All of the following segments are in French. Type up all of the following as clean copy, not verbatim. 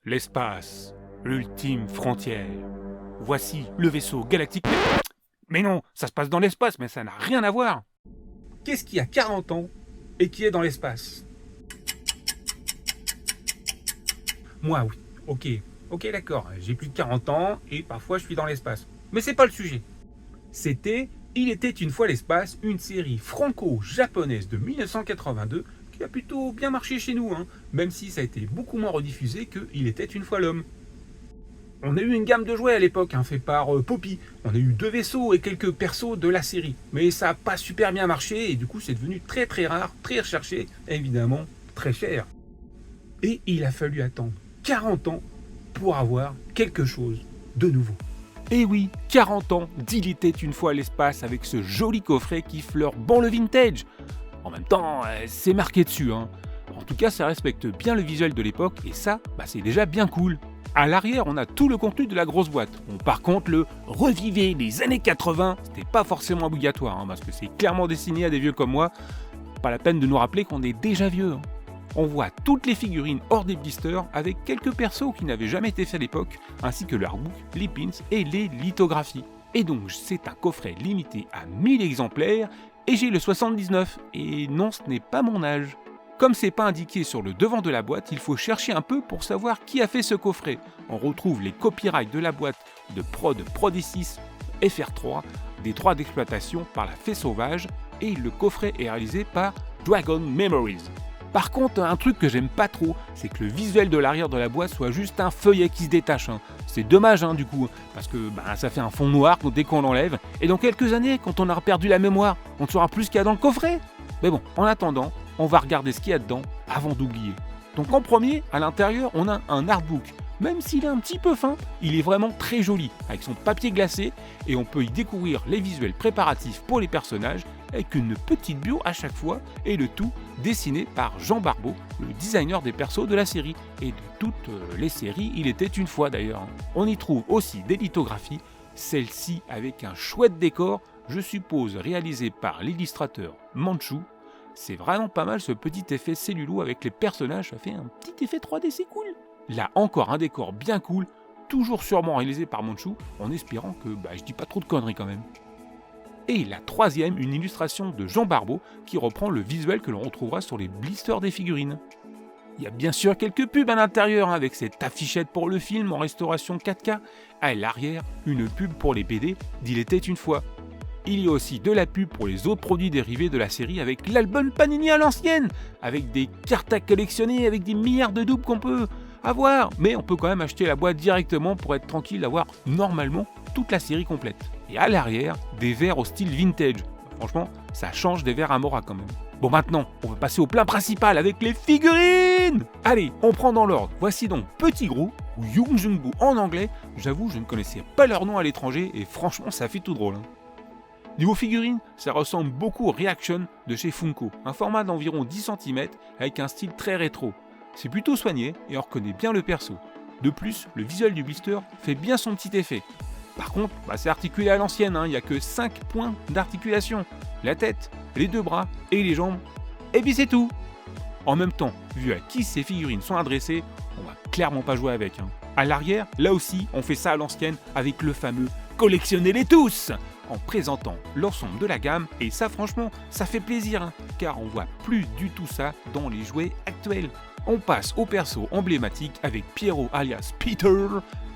L'espace, l'ultime frontière. Voici le vaisseau galactique. Mais non, ça se passe dans l'espace, mais ça n'a rien à voir. Qu'est-ce qui a 40 ans et qui est dans l'espace? Moi, oui. Ok, d'accord. J'ai plus de 40 ans et parfois je suis dans l'espace. Mais c'est pas le sujet. C'était Il était une fois l'espace, une série franco-japonaise de 1982 qui a plutôt bien marché chez nous, même si ça a été beaucoup moins rediffusé que Il était une fois l'homme. On a eu une gamme de jouets à l'époque, fait par Poppy. On a eu 2 vaisseaux et quelques persos de la série. Mais ça n'a pas super bien marché et du coup c'est devenu très très rare, très recherché, évidemment très cher. Et il a fallu attendre 40 ans pour avoir quelque chose de nouveau. Et oui, 40 ans d'Il était une fois l'espace avec ce joli coffret qui fleure bon le vintage. En même temps, c'est marqué dessus. En tout cas, ça respecte bien le visuel de l'époque et ça, c'est déjà bien cool. À l'arrière, on a tout le contenu de la grosse boîte. Bon, par contre, le « revivez les années 80 », c'était pas forcément obligatoire, parce que c'est clairement destiné à des vieux comme moi. Pas la peine de nous rappeler qu'on est déjà vieux. On voit toutes les figurines hors des blisters avec quelques persos qui n'avaient jamais été faits à l'époque, ainsi que l'artbook, les pins et les lithographies. Et donc c'est un coffret limité à 1000 exemplaires et j'ai le 79, et non, ce n'est pas mon âge. Comme c'est pas indiqué sur le devant de la boîte, il faut chercher un peu pour savoir qui a fait ce coffret. On retrouve les copyrights de la boîte de Prod6, FR3, des droits d'exploitation par la Fée Sauvage, et le coffret est réalisé par Dragon Memories. Par contre, un truc que j'aime pas trop, c'est que le visuel de l'arrière de la boîte soit juste un feuillet qui se détache. C'est dommage du coup, parce que ça fait un fond noir dès qu'on l'enlève, et dans quelques années, quand on aura perdu la mémoire, on ne saura plus ce qu'il y a dans le coffret. Mais bon, en attendant, on va regarder ce qu'il y a dedans avant d'oublier. Donc en premier, à l'intérieur, on a un artbook. Même s'il est un petit peu fin, il est vraiment très joli, avec son papier glacé, et on peut y découvrir les visuels préparatifs pour les personnages, avec une petite bio à chaque fois, et le tout dessiné par Jean Barbeau, le designer des persos de la série, et de toutes les séries Il était une fois d'ailleurs. On y trouve aussi des lithographies, celle-ci avec un chouette décor, je suppose réalisé par l'illustrateur Manchu. C'est vraiment pas mal ce petit effet cellulo avec les personnages, ça fait un petit effet 3D, c'est cool. Là encore un décor bien cool, toujours sûrement réalisé par Manchu, en espérant que je dis pas trop de conneries quand même. Et la troisième, une illustration de Jean Barbeau qui reprend le visuel que l'on retrouvera sur les blisters des figurines. Il y a bien sûr quelques pubs à l'intérieur avec cette affichette pour le film en restauration 4K. À l'arrière, une pub pour les BD d'Il était une fois. Il y a aussi de la pub pour les autres produits dérivés de la série avec l'album Panini à l'ancienne, avec des cartes à collectionner, avec des milliards de doubles qu'on peut avoir. Mais on peut quand même acheter la boîte directement pour être tranquille d'avoir normalement toute la série complète. Et à l'arrière, des verres au style vintage. Franchement, ça change des verres Amora quand même. Bon, maintenant, on va passer au plat principal avec les figurines. Allez, on prend dans l'ordre. Voici donc Petit Gros, ou Yongjungbu en anglais. J'avoue, je ne connaissais pas leur nom à l'étranger et franchement, ça fait tout drôle. Niveau figurines, ça ressemble beaucoup au Reaction de chez Funko, un format d'environ 10 cm avec un style très rétro. C'est plutôt soigné et on reconnaît bien le perso. De plus, le visuel du blister fait bien son petit effet. Par contre, c'est articulé à l'ancienne, il n'y a que 5 points d'articulation. La tête, les 2 bras et les jambes. Et puis c'est tout. En même temps, vu à qui ces figurines sont adressées, on va clairement pas jouer avec. À l'arrière, là aussi, on fait ça à l'ancienne avec le fameux « collectionnez-les tous !» en présentant l'ensemble de la gamme, et ça franchement, ça fait plaisir, car on voit plus du tout ça dans les jouets actuels. On passe au perso emblématique avec Pierrot alias Peter.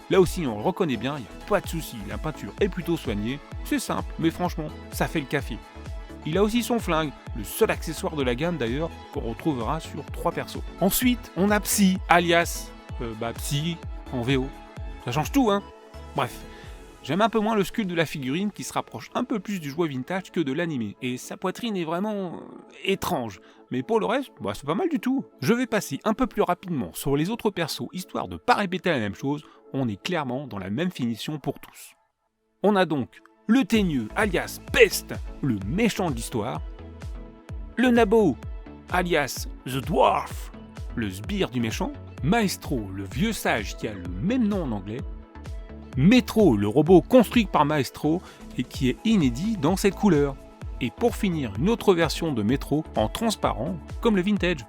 Là aussi on le reconnaît bien, il n'y a pas de souci, la peinture est plutôt soignée, c'est simple, mais franchement, ça fait le café. Il a aussi son flingue, le seul accessoire de la gamme d'ailleurs, qu'on retrouvera sur 3 persos. Ensuite, on a Psy, alias Psy en VO. Ça change tout, Bref. J'aime un peu moins le sculpte de la figurine qui se rapproche un peu plus du jouet vintage que de l'animé, et sa poitrine est vraiment étrange. Mais pour le reste, c'est pas mal du tout. Je vais passer un peu plus rapidement sur les autres persos, histoire de pas répéter la même chose, on est clairement dans la même finition pour tous. On a donc le Teigneux, alias Peste, le méchant de l'histoire, le Nabo, alias The Dwarf, le sbire du méchant, Maestro, le vieux sage qui a le même nom en anglais, Metro, le robot construit par Maestro et qui est inédit dans cette couleur. Et pour finir, une autre version de Metro en transparent, comme le vintage.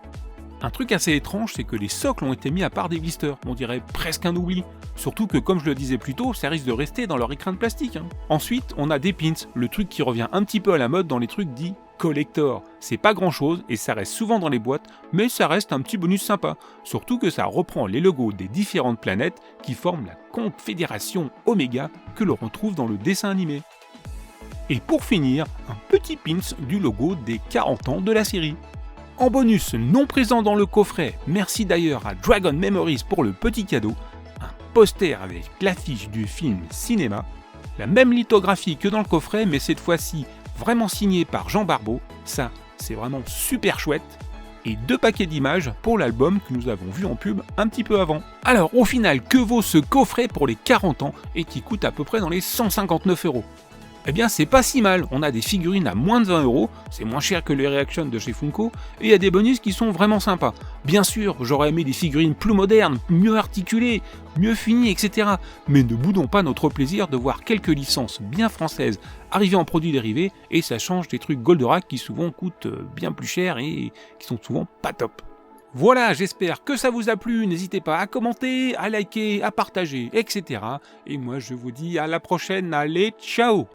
Un truc assez étrange, c'est que les socles ont été mis à part des blisters, on dirait presque un oubli. Surtout que, comme je le disais plus tôt, ça risque de rester dans leur écrin de plastique. Ensuite, on a des pins, le truc qui revient un petit peu à la mode dans les trucs dits collector. C'est pas grand chose et ça reste souvent dans les boîtes, mais ça reste un petit bonus sympa. Surtout que ça reprend les logos des différentes planètes qui forment la Confédération Oméga que l'on retrouve dans le dessin animé. Et pour finir, un petit pins du logo des 40 ans de la série. En bonus non présent dans le coffret, merci d'ailleurs à Dragon Memories pour le petit cadeau, un poster avec l'affiche du film cinéma, la même lithographie que dans le coffret mais cette fois-ci vraiment signé par Jean Barbeau, ça c'est vraiment super chouette, et 2 paquets d'images pour l'album que nous avons vu en pub un petit peu avant. Alors au final, que vaut ce coffret pour les 40 ans et qui coûte à peu près dans les 159 €? Eh bien c'est pas si mal, on a des figurines à moins de 20 €, c'est moins cher que les Reaction de chez Funko, et il y a des bonus qui sont vraiment sympas. Bien sûr, j'aurais aimé des figurines plus modernes, mieux articulées, mieux finies, etc. Mais ne boudons pas notre plaisir de voir quelques licences bien françaises arriver en produits dérivés, et ça change des trucs Goldorak qui souvent coûtent bien plus cher et qui sont souvent pas top. Voilà, j'espère que ça vous a plu, n'hésitez pas à commenter, à liker, à partager, etc. Et moi je vous dis à la prochaine, allez, ciao!